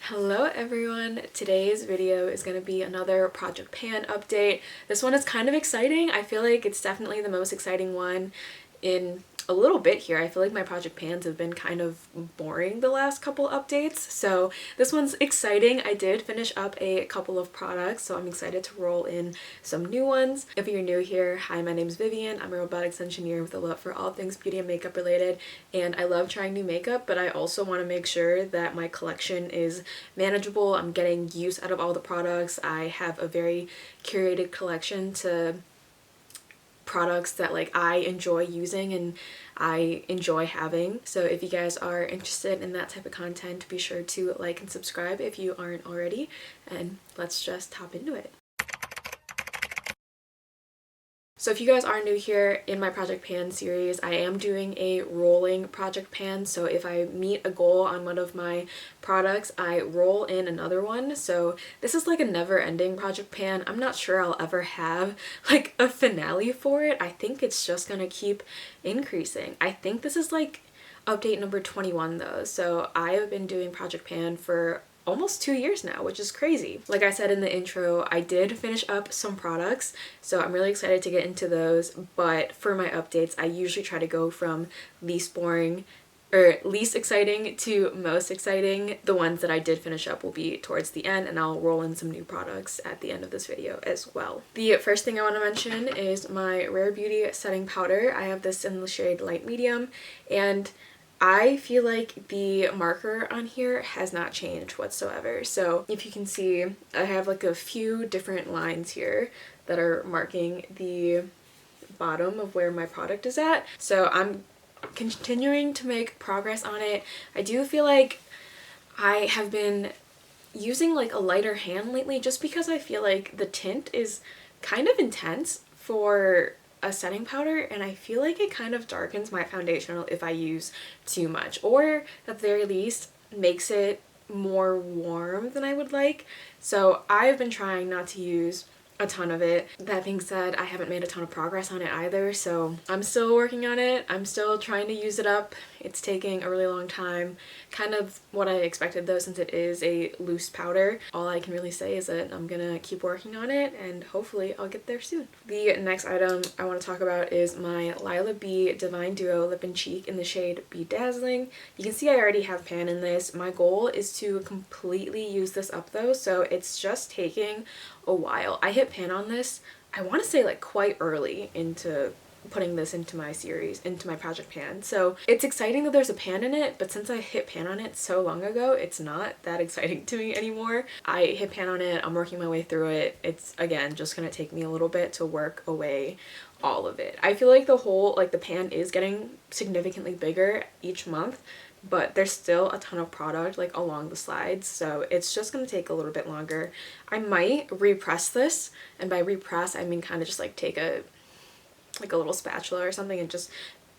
Hello everyone! Today's video is going to be another Project Pan update. This one is kind of exciting. I feel like it's definitely the most exciting one in a little bit here. I feel like my Project Pans have been kind of boring the last couple updates, so this one's exciting. I did finish up a couple of products, so I'm excited to roll in some new ones. If you're new here, hi, my name is Vivian. I'm a robotics engineer with a love for all things beauty and makeup related, and I love trying new makeup, but I also want to make sure that my collection is manageable. I'm getting use out of all the products. I have a very curated collection to products that I enjoy using and I enjoy having. So if you guys are interested in that type of content, be sure to like and subscribe if you aren't already, and let's just hop into it. So if you guys are new here, in my Project Pan series, I am doing a rolling Project Pan. So if I meet a goal on one of my products, I roll in another one. So this is like a never-ending Project Pan. I'm not sure I'll ever have like a finale for it. I think it's just gonna keep increasing. I think this is like update number 21 though. So I have been doing Project Pan for almost 2 years now, which is crazy. Like I said in the intro, I did finish up some products, so I'm really excited to get into those. But for my updates, I usually try to go from least boring or least exciting to most exciting. The ones that I did finish up will be towards the end, and I'll roll in some new products at the end of this video as well. The first thing I want to mention is my Rare Beauty setting powder. I have this in the shade light medium, and I feel like the marker on here has not changed whatsoever. So if you can see, I have like a few different lines here that are marking the bottom of where my product is at. So I'm continuing to make progress on it. I do feel like I have been using like a lighter hand lately just because I feel like the tint is kind of intense for a setting powder, and I feel like it kind of darkens my foundation if I use too much, or at the very least makes it more warm than I would like. So I've been trying not to use a ton of it. That being said, I haven't made a ton of progress on it either, so I'm still working on it. I'm still trying to use it up. It's taking a really long time. Kind of what I expected though, since it is a loose powder. All I can really say is that I'm gonna keep working on it and hopefully I'll get there soon. The next item I want to talk about is my Lila B Divine Duo Lip and Cheek in the shade Be Dazzling. You can see I already have pan in this. My goal is to completely use this up though, so it's just taking a while. I hit pan on this, I want to say like quite early into putting this into my series, into my Project Pan. So it's exciting that there's a pan in it, but since I hit pan on it so long ago, it's not that exciting to me anymore. I hit pan on it, I'm working my way through it. It's again just gonna take me a little bit to work away all of it. I feel like the pan is getting significantly bigger each month, but there's still a ton of product like along the slides, so it's just gonna take a little bit longer. I might repress this, and by repress I mean kind of just like take a little spatula or something and just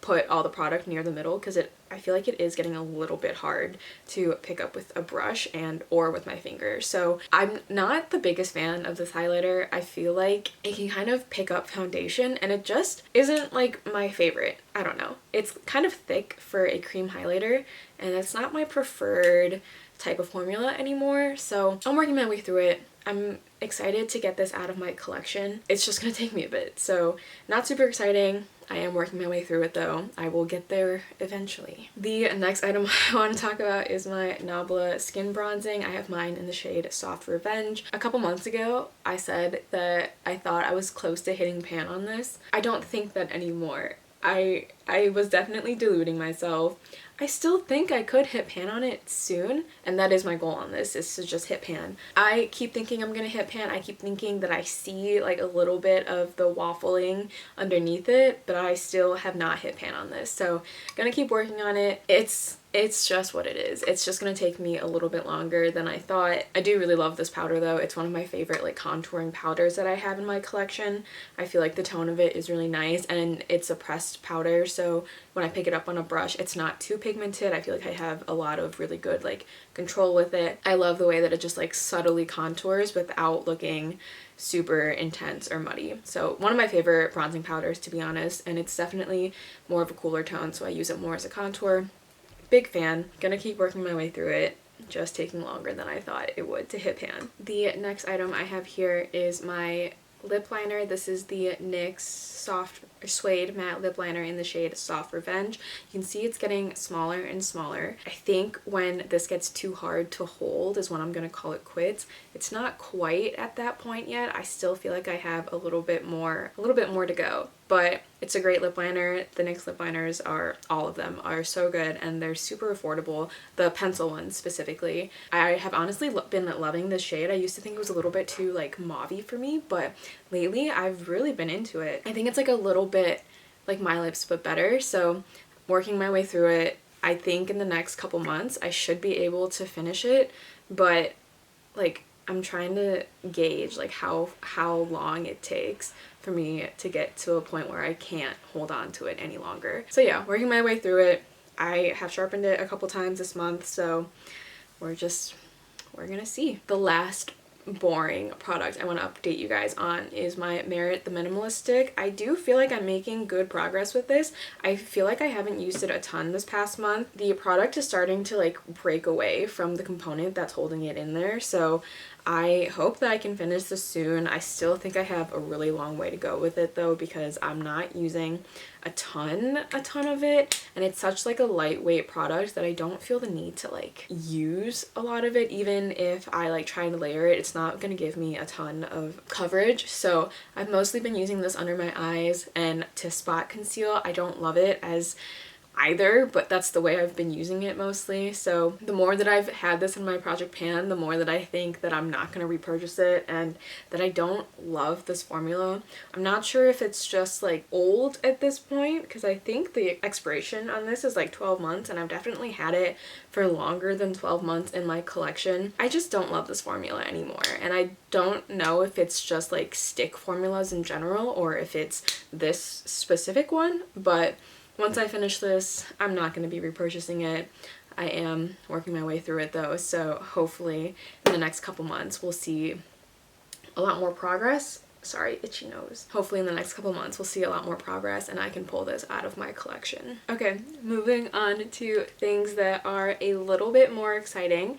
put all the product near the middle, because I feel like it is getting a little bit hard to pick up with a brush or with my fingers. So I'm not the biggest fan of this highlighter. I feel like it can kind of pick up foundation, and it just isn't like my favorite. I don't know. It's kind of thick for a cream highlighter, and it's not my preferred type of formula anymore. So I'm working my way through it. I'm excited to get this out of my collection. It's just gonna take me a bit, so not super exciting. I am working my way through it though. I will get there eventually. The next item I want to talk about is my Nabla Skin Bronzing. I have mine in the shade Soft Revenge. A couple months ago, I said that I thought I was close to hitting pan on this. I don't think that anymore. I was definitely deluding myself. I still think I could hit pan on it soon, and that is my goal on this, is to just hit pan. I keep thinking I'm gonna hit pan. I keep thinking that I see like a little bit of the waffling underneath it, but I still have not hit pan on this. So gonna keep working on it. It's just what it is. It's just gonna take me a little bit longer than I thought. I do really love this powder though. It's one of my favorite like contouring powders that I have in my collection. I feel like the tone of it is really nice, and it's a pressed powder, so when I pick it up on a brush, it's not too pigmented. I feel like I have a lot of really good like control with it. I love the way that it just like subtly contours without looking super intense or muddy. So one of my favorite bronzing powders, to be honest, and it's definitely more of a cooler tone, so I use it more as a contour. Big fan. Gonna keep working my way through it. just taking longer than I thought it would to hit pan. The next item I have here is my lip liner. This is the NYX Soft Suede Matte Lip Liner in the shade Soft Revenge. You can see it's getting smaller and smaller. I think when this gets too hard to hold is when I'm gonna call it quits. It's not quite at that point yet. I still feel like I have a little bit more to go, but it's a great lip liner. The NYX lip liners are, all of them are so good, and they're super affordable. The pencil ones specifically. I have honestly been loving this shade. I used to think it was a little bit too like mauvey for me, but lately I've really been into it. I think it's like a little bit like my lips but better, so working my way through it. I think in the next couple months I should be able to finish it, but like I'm trying to gauge like how long it takes for me to get to a point where I can't hold on to it any longer. So yeah, working my way through it. I have sharpened it a couple times this month, so we're gonna see. The last boring product I want to update you guys on is my Merit the Minimalist Stick. I do feel like I'm making good progress with this. I feel like I haven't used it a ton this past month. The product is starting to like break away from the component that's holding it in there, so I hope that I can finish this soon. I still think I have a really long way to go with it though, because I'm not using a ton of it, and it's such like a lightweight product that I don't feel the need to like use a lot of it. Even if I like try and layer it, it's not gonna give me a ton of coverage. So I've mostly been using this under my eyes and to spot conceal. I don't love it as either, but that's the way I've been using it mostly. So the more that I've had this in my project pan, the more that I think that I'm not going to repurchase it and that I don't love this formula. I'm not sure if it's just like old at this point, because I think the expiration on this is like 12 months and I've definitely had it for longer than 12 months in my collection. I just don't love this formula anymore, and I don't know if it's just like stick formulas in general or if it's this specific one, but once I finish this, I'm not going to be repurchasing it. I am working my way through it though, so hopefully in the next couple months we'll see a lot more progress. Sorry, itchy nose. Hopefully in the next couple months we'll see a lot more progress and I can pull this out of my collection. Okay, moving on to things that are a little bit more exciting.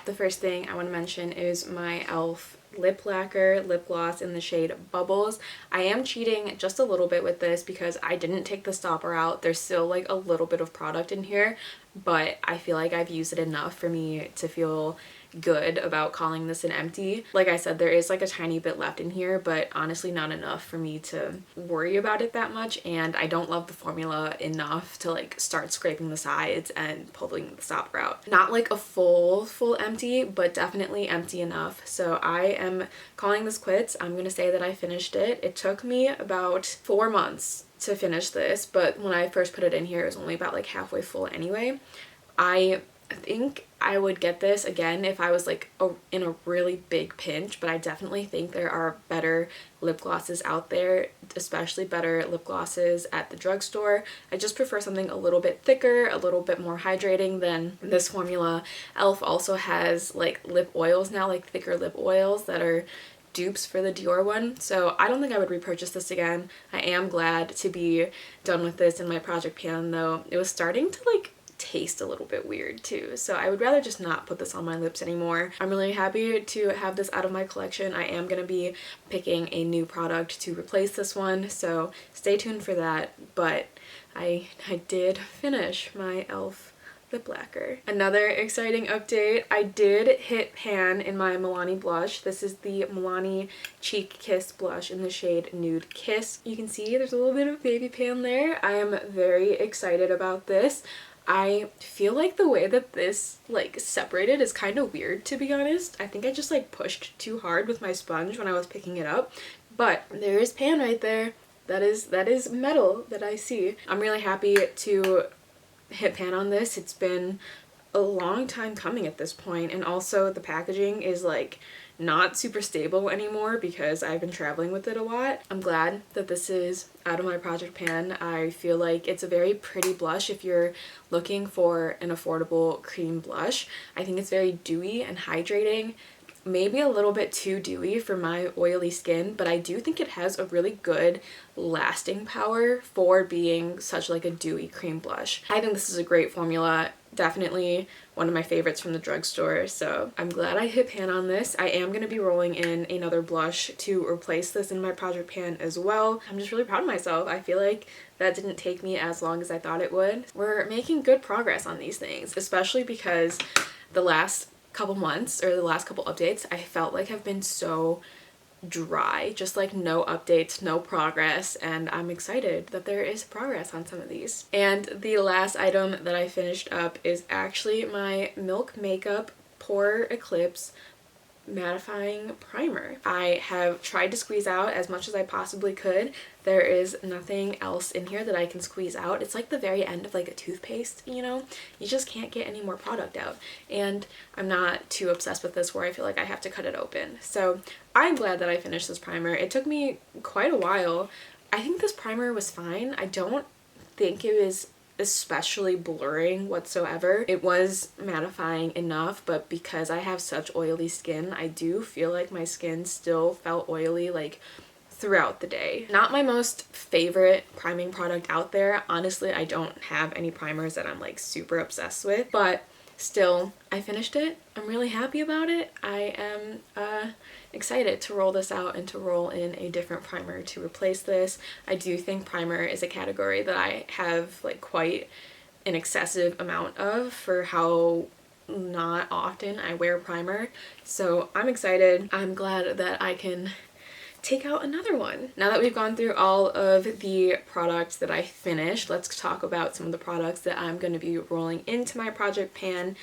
The first thing I want to mention is my e.l.f. lip lacquer lip gloss in the shade Bubbles. I am cheating just a little bit with this because I didn't take the stopper out. There's still like a little bit of product in here, but I feel like I've used it enough for me to feel good about calling this an empty. Like I said, there is like a tiny bit left in here, but honestly not enough for me to worry about it that much, and I don't love the formula enough to like start scraping the sides and pulling the stopper out. Not like a full empty, but definitely empty enough. So I am calling this quits. I'm gonna say that I finished it. It took me about 4 months to finish this, but when I first put it in here it was only about like halfway full anyway. I think I would get this again if I was like in a really big pinch, but I definitely think there are better lip glosses out there, especially better lip glosses at the drugstore. I just prefer something a little bit thicker, a little bit more hydrating than this formula. e.l.f. also has like lip oils now, like thicker lip oils that are dupes for the Dior one, so I don't think I would repurchase this again. I am glad to be done with this in my project pan though. It was starting to like taste a little bit weird too, so I would rather just not put this on my lips anymore. I'm really happy to have this out of my collection. I am going to be picking a new product to replace this one, so stay tuned for that, but I did finish my e.l.f. lip lacquer. Another exciting update, I did hit pan in my Milani blush. This is the Milani Cheek Kiss blush in the shade Nude Kiss. You can see there's a little bit of baby pan there. I am very excited about this. I feel like the way that this like separated is kind of weird, to be honest. I think I just like pushed too hard with my sponge when I was picking it up, but there is pan right there. That is metal that I see. I'm really happy to hit pan on this. It's been a long time coming at this point, and also the packaging is like not super stable anymore because I've been traveling with it a lot. I'm glad that this is out of my project pan. I feel like it's a very pretty blush if you're looking for an affordable cream blush. I think it's very dewy and hydrating, maybe a little bit too dewy for my oily skin, but I do think it has a really good lasting power for being such like a dewy cream blush. I think this is a great formula. definitely one of my favorites from the drugstore, so I'm glad I hit pan on this. I am going to be rolling in another blush to replace this in my project pan as well. I'm just really proud of myself. I feel like that didn't take me as long as I thought it would. We're making good progress on these things, especially because the last couple months, or the last couple updates, I felt like have been so dry, just like no updates, no progress, and I'm excited that there is progress on some of these. And the last item that I finished up is actually my Milk Makeup Pore Eclipse mattifying primer. I have tried to squeeze out as much as I possibly could. There is nothing else in here that I can squeeze out. It's like the very end of like a toothpaste, you know? You just can't get any more product out. And I'm not too obsessed with this where I feel like I have to cut it open. So I'm glad that I finished this primer. It took me quite a while. I think this primer was fine. I don't think it was especially blurring whatsoever. It was mattifying enough, but because I have such oily skin, I do feel like my skin still felt oily like throughout the day. Not my most favorite priming product out there. Honestly, I don't have any primers that I'm like super obsessed with, but still, I finished it. I'm really happy about it. I am excited to roll this out and to roll in a different primer to replace this. I do think primer is a category that I have like quite an excessive amount of for how not often I wear primer. So I'm excited. I'm glad that I can take out another one. Now that we've gone through all of the products that I finished, let's talk about some of the products that I'm going to be rolling into my project pan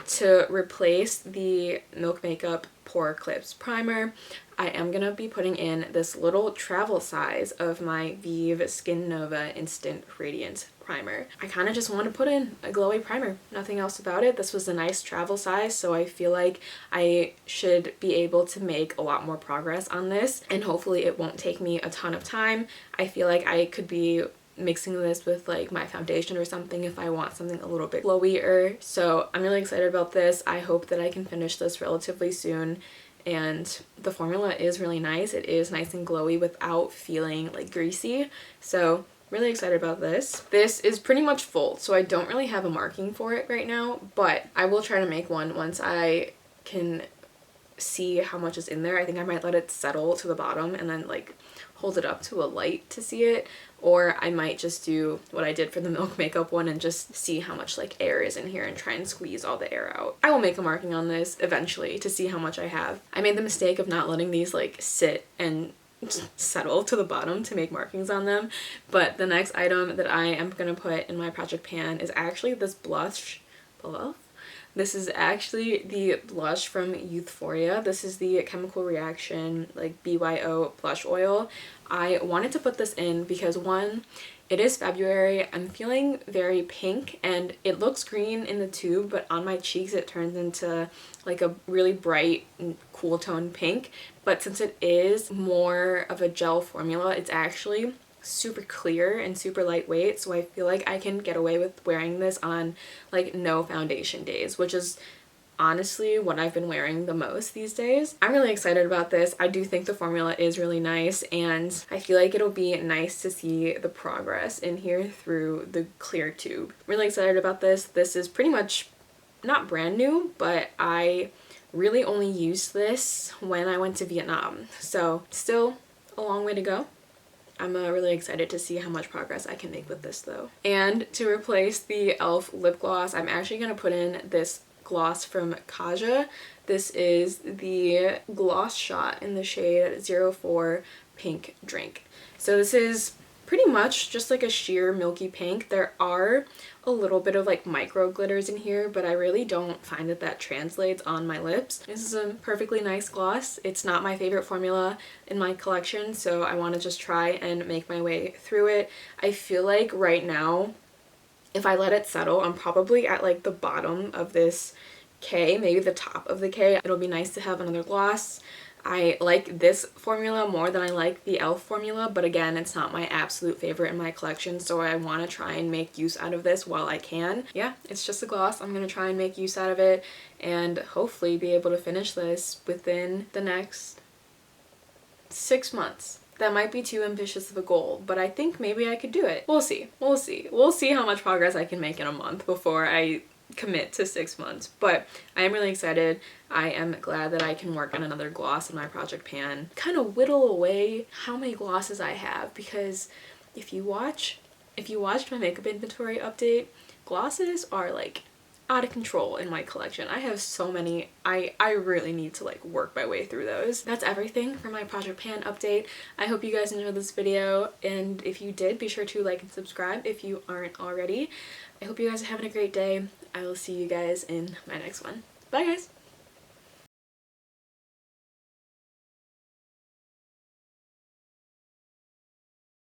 to replace the Milk Makeup Pore Eclipse Primer. I am going to be putting in this little travel size of my Vive Skin Nova Instant Radiance Primer. I kind of just want to put in a glowy primer, nothing else about it. This was a nice travel size, so I feel like I should be able to make a lot more progress on this, and hopefully it won't take me a ton of time. I feel like I could be mixing this with like my foundation or something if I want something a little bit glowier. So I'm really excited about this. I hope that I can finish this relatively soon. And the formula is really nice. It is nice and glowy without feeling like greasy. So really excited about this. This is pretty much full, so I don't really have a marking for it right now, but I will try to make one once I can see how much is in there. I think I might let it settle to the bottom and then like hold it up to a light to see it, or I might just do what I did for the Milk Makeup one and just see how much like air is in here and try and squeeze all the air out. I will make a marking on this eventually to see how much I have. I made the mistake of not letting these like sit and settle to the bottom to make markings on them, but the next item that I am going to put in my project pan is actually this blush. This is actually the blush from Youthforia. This is the Chemical Reaction like BYO blush oil. I wanted to put this in because one, it is February. I'm feeling very pink and it looks green in the tube, but on my cheeks it turns into like a really bright and cool tone pink. But since it is more of a gel formula, it's actually super clear and super lightweight, so I feel like I can get away with wearing this on like no foundation days, which is honestly what I've been wearing the most these days. I'm really excited about this. I do think the formula is really nice, and I feel like it'll be nice to see the progress in here through the clear tube. Really excited about this. This is pretty much not brand new, but I really only used this when I went to Vietnam, so still a long way to go. I'm really excited to see how much progress I can make with this though. And to replace the e.l.f. lip gloss, I'm actually going to put in this gloss from Kaja. This is the Gloss Shot in the shade 04 Pink Drink. So this is pretty much just like a sheer milky pink. There are a little bit of like micro glitters in here, but I really don't find that that translates on my lips. This is a perfectly nice gloss. It's not my favorite formula in my collection, so I want to just try and make my way through it. I feel like right now, if I let it settle, I'm probably at like the bottom of this K, maybe the top of the K. It'll be nice to have another gloss. I like this formula more than I like the e.l.f. formula, but again, it's not my absolute favorite in my collection, so I want to try and make use out of this while I can. Yeah, it's just a gloss. I'm going to try and make use out of it and hopefully be able to finish this within the next 6 months. That might be too ambitious of a goal, but I think maybe I could do it. We'll see. We'll see. We'll see how much progress I can make in a month before I commit to 6 months, but I am really excited. I am glad that I can work on another gloss in my project pan, kind of whittle away how many glosses I have, because if you watched my makeup inventory update, glosses are like out of control in my collection. I have so many. I really need to like work my way through those. That's everything for my project pan update. I hope you guys enjoyed this video, and if you did, be sure to like and subscribe if you aren't already. I hope you guys are having a great day. I will see you guys in my next one. Bye guys!